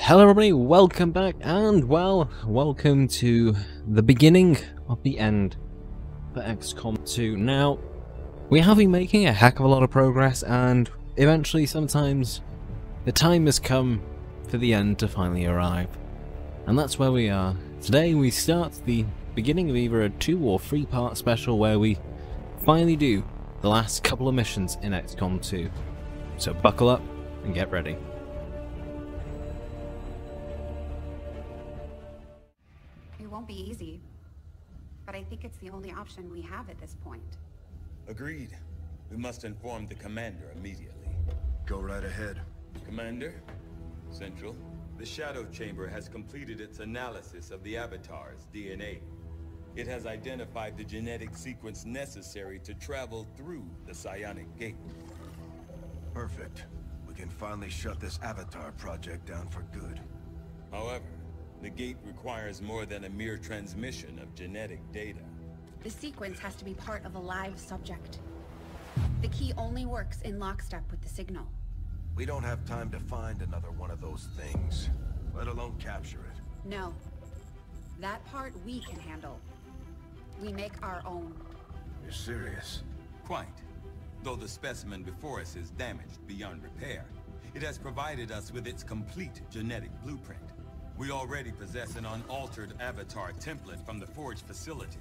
Hello everybody, welcome back, and well, welcome to the beginning of the end for XCOM 2. Now, we have been making a heck of a lot of progress, and eventually, sometimes, the time has come for the end to finally arrive. And that's where we are. Today we start the beginning of either a 2 or 3 part special where we finally do the last couple of missions in XCOM 2. So buckle up and get ready. It won't be easy, but I think it's the only option we have at this point. Agreed. We must inform the commander immediately. Go right ahead. Commander, Central, the Shadow Chamber has completed its analysis of the Avatar's DNA. It has identified the genetic sequence necessary to travel through the Psionic Gate. Perfect. We can finally shut this Avatar project down for good. However, the gate requires more than a mere transmission of genetic data. The sequence has to be part of a live subject. The key only works in lockstep with the signal. We don't have time to find another one of those things, let alone capture it. No. That part we can handle. We make our own. You're serious? Quite. Though the specimen before us is damaged beyond repair, it has provided us with its complete genetic blueprint. We already possess an unaltered Avatar template from the Forge facility.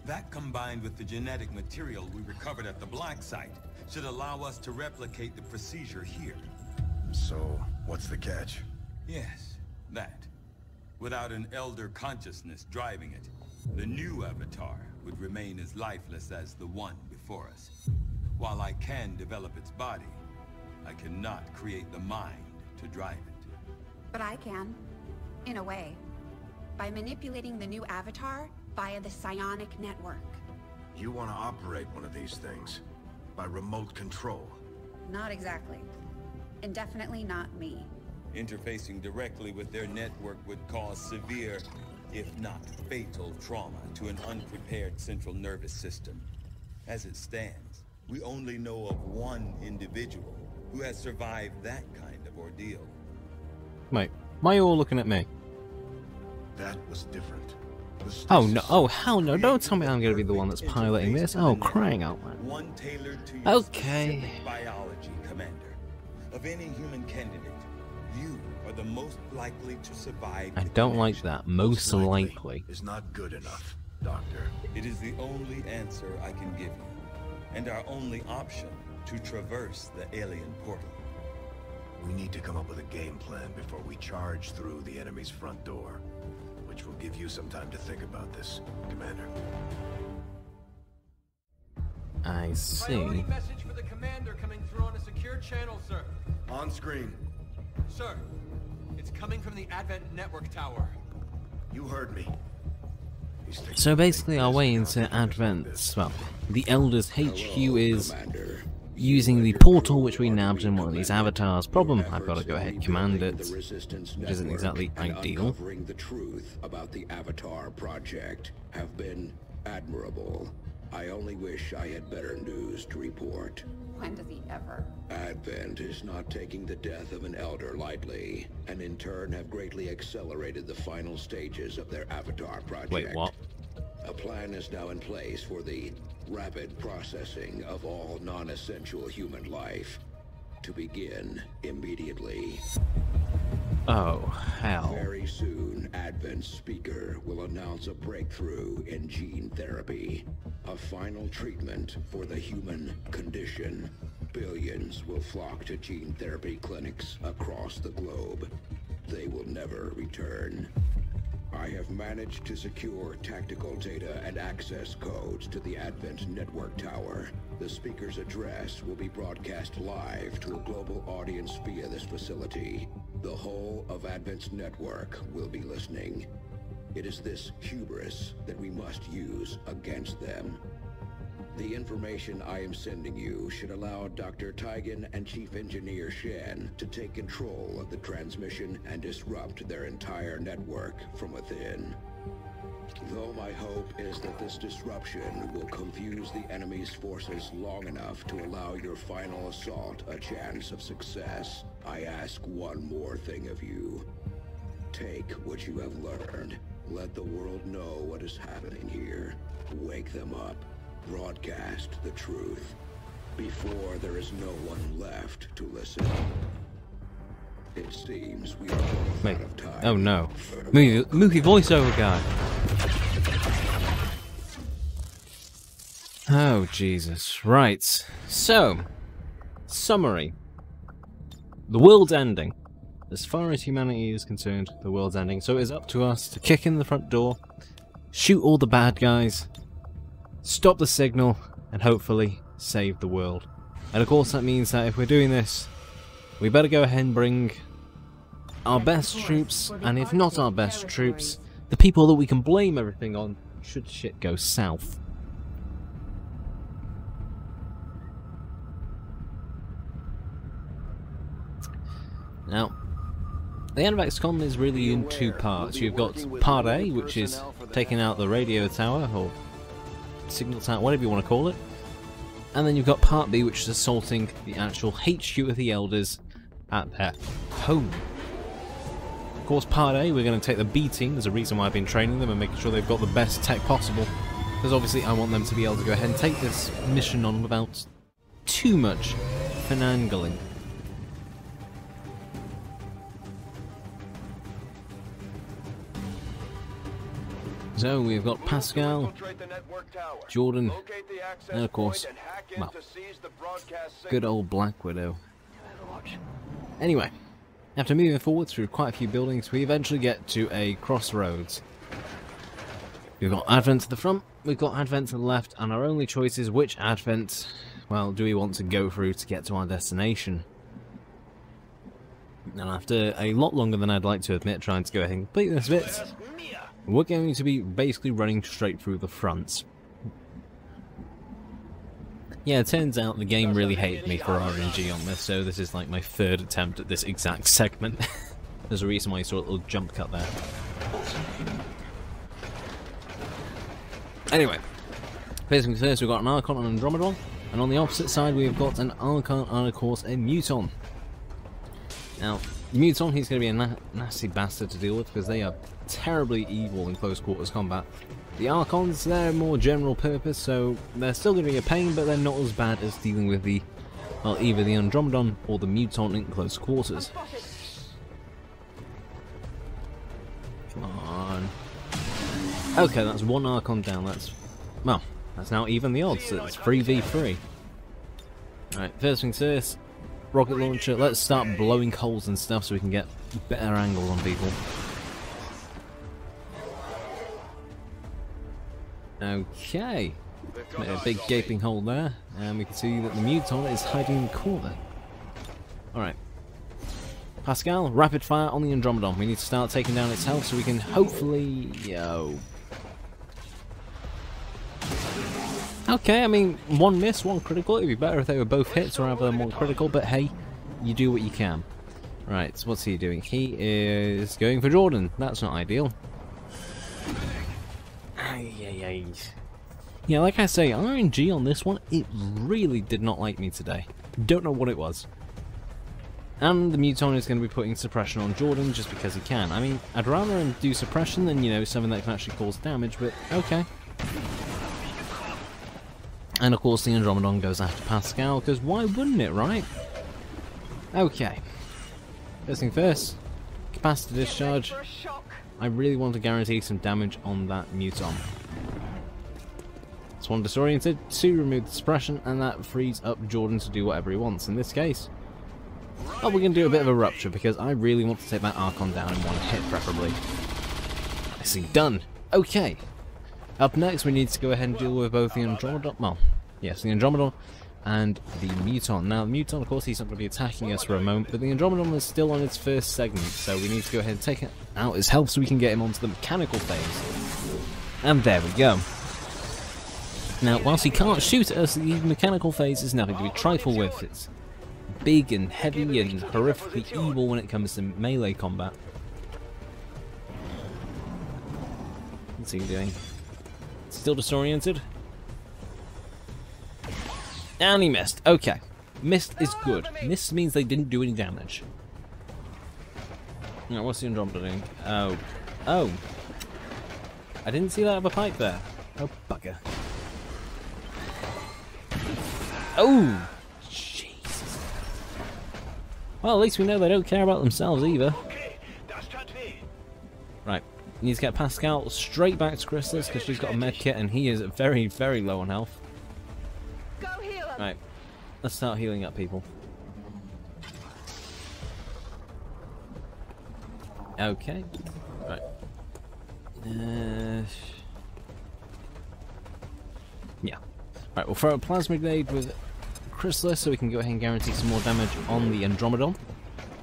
That, combined with the genetic material we recovered at the Black Site, should allow us to replicate the procedure here. So, what's the catch? Yes, that. Without an Elder consciousness driving it, the new Avatar would remain as lifeless as the one before us. While I can develop its body, I cannot create the mind to drive it. But I can. In a way. By manipulating the new Avatar via the psionic network. You want to operate one of these things? By remote control? Not exactly. And definitely not me. Interfacing directly with their network would cause severe, if not fatal, trauma to an unprepared central nervous system. As it stands, we only know of one individual who has survived that kind of ordeal. Wait, why are you all looking at me? That was different. Oh no, oh hell no, don't tell me I'm gonna be the one that's piloting this. Oh, crying out loud. One tailored to your Okay. specific biology, Commander. Of any human candidate, you are the most likely to survive. I don't like that. Most likely. Is not good enough, Doctor. It is the only answer I can give you, and our only option to traverse the alien portal. We need to come up with a game plan before we charge through the enemy's front door. Which will give you some time to think about this, Commander. I see. Priority message for the commander coming through on a secure channel, sir. On screen. Sir, it's coming from the Advent Network Tower. You heard me. So basically our way into Advent's, well, the Elder's HQ is using the portal which we nabbed in one of these avatars. Problem, I've got to go ahead and command it, which isn't exactly ideal. Uncovering the truth about the Avatar project have been admirable. I only wish I had better news to report. When does he ever? Advent is not taking the death of an Elder lightly, and in turn have greatly accelerated the final stages of their Avatar project. Wait, what? A plan is now in place for the rapid processing of all non-essential human life to begin immediately. Oh, hell. Very soon, Advent's speaker will announce a breakthrough in gene therapy, a final treatment for the human condition. Billions will flock to gene therapy clinics across the globe. They will never return. I have managed to secure tactical data and access codes to the Advent Network Tower. The speaker's address will be broadcast live to a global audience via this facility. The whole of Advent's network will be listening. It is this hubris that we must use against them. The information I am sending you should allow Dr. Tigan and Chief Engineer Shen to take control of the transmission and disrupt their entire network from within. Though my hope is that this disruption will confuse the enemy's forces long enough to allow your final assault a chance of success, I ask one more thing of you. Take what you have learned. Let the world know what is happening here. Wake them up. Broadcast the truth. Before there is no one left to listen. It seems we are both out of time. Oh no. Mookie voiceover guy. Oh Jesus. Right. So, summary. The world's ending. As far as humanity is concerned, the world's ending. So it is up to us to kick in the front door, shoot all the bad guys, stop the signal, and hopefully save the world. And of course that means that if we're doing this, we better go ahead and bring our best troops, and if not our best troops, the people that we can blame everything on should shit go south. Now, the end of XCOM is really in two parts. You've got Part A, which is taking out the radio tower, or signal tower, whatever you want to call it. And then you've got Part B, which is assaulting the actual HQ of the Elders at their home. Of course, Part A, we're going to take the B team. There's a reason why I've been training them and making sure they've got the best tech possible. Because obviously I want them to be able to go ahead and take this mission on without too much finagling. So we've got Pascal, Jordan, and of course, well, good old Black Widow. Anyway, after moving forward through quite a few buildings, we eventually get to a crossroads. We've got Advent to the front, we've got Advent to the left, and our only choice is which Advent, well, do we want to go through to get to our destination. And after a lot longer than I'd like to admit trying to go ahead and complete this bit, we're going to be basically running straight through the front. Yeah, it turns out the game really hated me for RNG on this, so this is like my third attempt at this exact segment. There's a reason why you saw a little jump cut there. Anyway, first things first, we've got an Archon and an Andromedon, and on the opposite side we've got an Archon and of course a Muton. Now, Muton, he's going to be a nasty bastard to deal with because they are terribly evil in close quarters combat. The Archons, they're more general purpose, so they're still going to be a pain, but they're not as bad as dealing with the, well, either the Andromedon or the Muton in close quarters. Come on. Okay, that's one Archon down. That's, well, that's now even the odds. It's 3v3. Alright, first things first. Rocket launcher. Let's start blowing holes and stuff so we can get better angles on people. Okay. Made a big gaping hole there, and we can see that the Muton is hiding in the corner. Alright. Pascal, rapid fire on the Andromedon. We need to start taking down its health so we can hopefully... Okay, I mean, one miss, one critical. It'd be better if they were both hits rather than one critical, but hey, you do what you can. Right, so what's he doing? He is going for Jordan. That's not ideal. Yeah, like I say, RNG on this one, it really did not like me today. Don't know what it was. And the Muton is going to be putting suppression on Jordan just because he can. I mean, I'd rather him do suppression than, you know, something that can actually cause damage, but okay. And of course the Andromedon goes after Pascal, because why wouldn't it, right? Okay. First thing first, capacity discharge. I really want to guarantee some damage on that Muton. It's one disoriented, 2 remove the suppression, and that frees up Jordan to do whatever he wants. In this case, oh, we're going to do a bit of a rupture, because I really want to take that Archon down in one hit, preferably. I see, done. Okay. Up next, we need to go ahead and deal with both the Andromedon, well, yes, the Andromedon and the Muton. Now, the Muton, of course, he's not going to be attacking us for a moment, but the Andromedon is still on its first segment, so we need to go ahead and take out his health so we can get him onto the mechanical phase. And there we go. Now, whilst he can't shoot at us, the mechanical phase is nothing to be trifled with. It's big and heavy and horrifically evil when it comes to melee combat. What's he doing? Still disoriented? And he missed. Okay. Missed is good. Missed means they didn't do any damage. Now, what's the Andromeda doing? Oh. Oh. I didn't see that other pipe there. Oh, bugger. Oh! Jesus. Well, at least we know they don't care about themselves either. Right. Need to get Pascal straight back to Chrysalis because she's got a med kit and he is very, very low on health. Go heal him. Right. Let's start healing up people. Okay. Right. Yeah. Right, we'll throw a plasma grenade with Chrysalis so we can go ahead and guarantee some more damage on the Andromedon.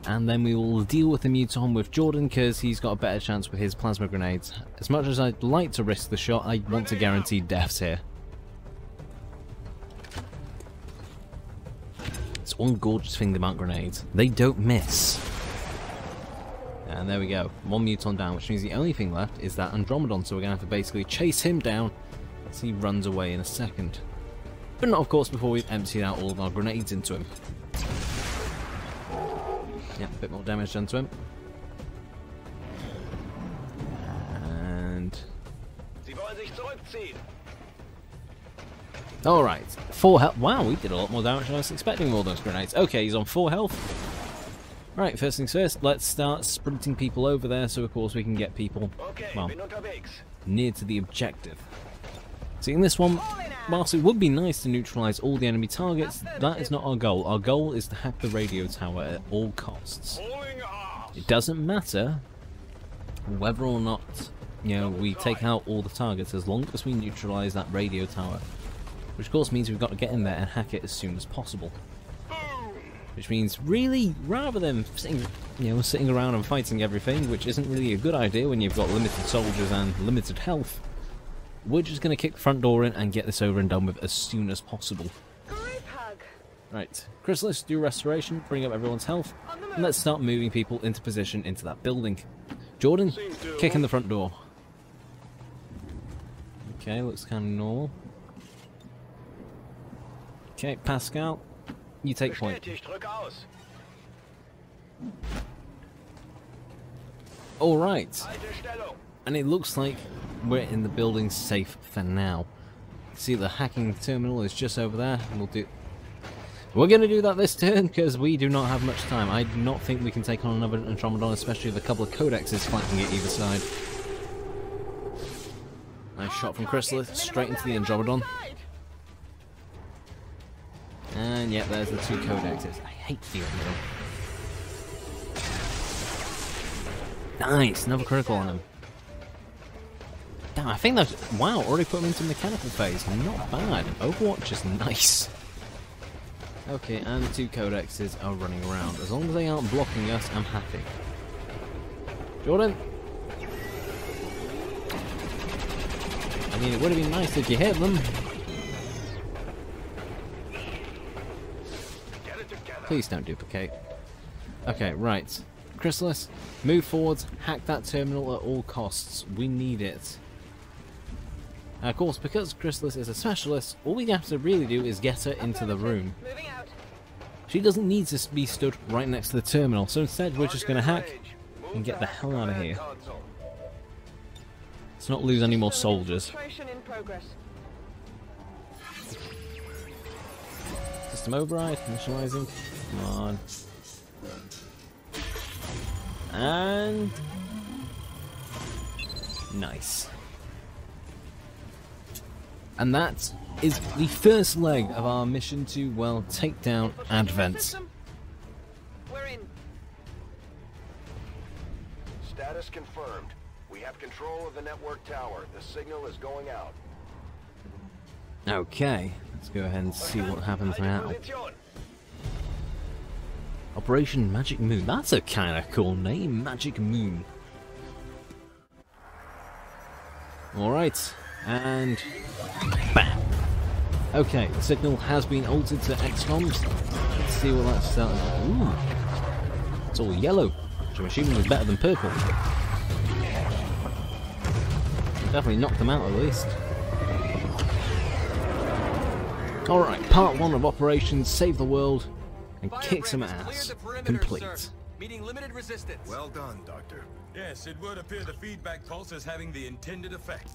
And then we will deal with the Muton with Jordan because he's got a better chance with his plasma grenades. As much as I'd like to risk the shot, I want to guarantee deaths here. It's one gorgeous thing about grenades. They don't miss. And there we go. One Muton down, which means the only thing left is that Andromedon, so we're going to have to basically chase him down as he runs away in a second. But not, of course, before we've emptied out all of our grenades into him. Yeah, a bit more damage done to him. And... Alright, 4 health. Wow, we did a lot more damage than I was expecting with all those grenades. Okay, he's on 4 health. Right, first things first, let's start sprinting people over there so of course we can get people, well, near to the objective. So in this one, whilst it would be nice to neutralise all the enemy targets, that is not our goal. Our goal is to hack the radio tower at all costs. It doesn't matter whether or not, you know, we take out all the targets as long as we neutralise that radio tower. Which of course means we've got to get in there and hack it as soon as possible. Which means, really, rather than sitting around and fighting everything, which isn't really a good idea when you've got limited soldiers and limited health, we're just going to kick the front door in and get this over and done with as soon as possible. Right, Chrysalis, do restoration, bring up everyone's health, and let's start moving people into position into that building. Jordan, kick in the front door. Okay, looks kind of normal. Okay, Pascal. You take point. Alright. And it looks like we're in the building safe for now. See, the hacking terminal is just over there. And we're going to do that this turn because we do not have much time. I do not think we can take on another Andromedon, especially with a couple of codexes flanking it either side. Nice shot from Chrysalis, straight into the Andromedon. And yeah, there's the 2 codexes. I hate dealing with them. Nice, another critical on him. Damn, I think that's... Wow, already put him into mechanical phase. Not bad. Overwatch is nice. Okay, and the 2 codexes are running around. As long as they aren't blocking us, I'm happy. Jordan! I mean, it would have been nice if you hit them. Please don't duplicate. Okay, right. Chrysalis, move forwards, hack that terminal at all costs. We need it. And of course, because Chrysalis is a specialist, all we have to really do is get her into the room. She doesn't need to be stood right next to the terminal, so instead we're just going to hack and get the hell out of here. Let's not lose any more soldiers. System override, initializing. Come on. And... nice. And that is the first leg of our mission to, well, take down Advent. We're in. Status confirmed. We have control of the network tower. The signal is going out. Okay, let's go ahead and see what happens now. Operation Magic Moon. That's a kind of cool name, Magic Moon. Alright, and bam. Okay, the signal has been altered to XCOM. Let's see what that's starting. Ooh, it's all yellow, which I'm assuming is better than purple. Definitely knocked them out at least. Alright, part 1 of Operation Save the World and kick some ass. Complete. Sir. Meeting limited resistance. Well done, Doctor. Yes, it would appear the feedback pulse is having the intended effect.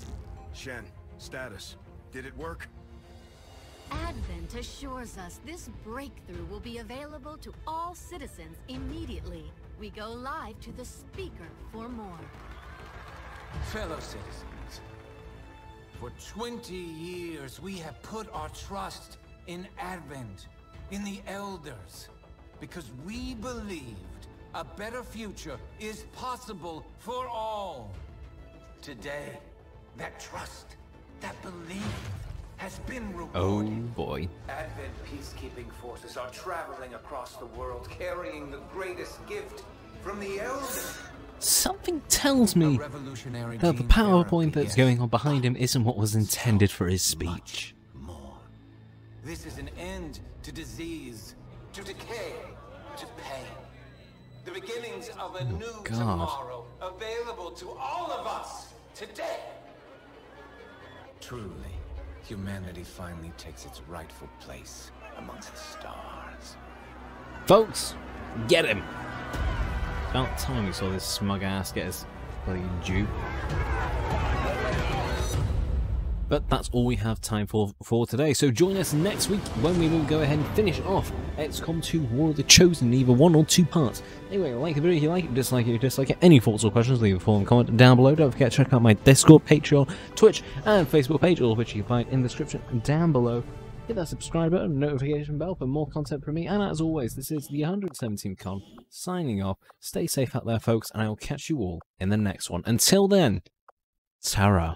Shen, status. Did it work? Advent assures us this breakthrough will be available to all citizens immediately. We go live to the speaker for more. Fellow citizens, for 20 years we have put our trust in Advent, in the Elders, because we believed a better future is possible for all. Today, that trust, that belief, has been rewarded. Oh boy. Advent peacekeeping forces are traveling across the world, carrying the greatest gift from the Elders. Something tells me that the PowerPoint that's going on behind him isn't what was intended for his speech. More. This is an end to disease, to decay, to pain. The beginnings of a new tomorrow, available to all of us today. Truly, humanity finally takes its rightful place amongst the stars. Folks, get him! About time we saw this smug ass get his bloody due. But that's all we have time for today, so join us next week when we will go ahead and finish off XCOM 2 War of the Chosen, either 1 or 2 parts. Anyway, like the video if you like it, dislike it if you dislike it. Any thoughts or questions, leave a form comment down below. Don't forget to check out my Discord, Patreon, Twitch, and Facebook page, all of which you can find in the description down below. Hit that subscribe button and notification bell for more content from me, and as always, this is the 117th Con, signing off. Stay safe out there, folks, and I will catch you all in the next one. Until then, ta-ra.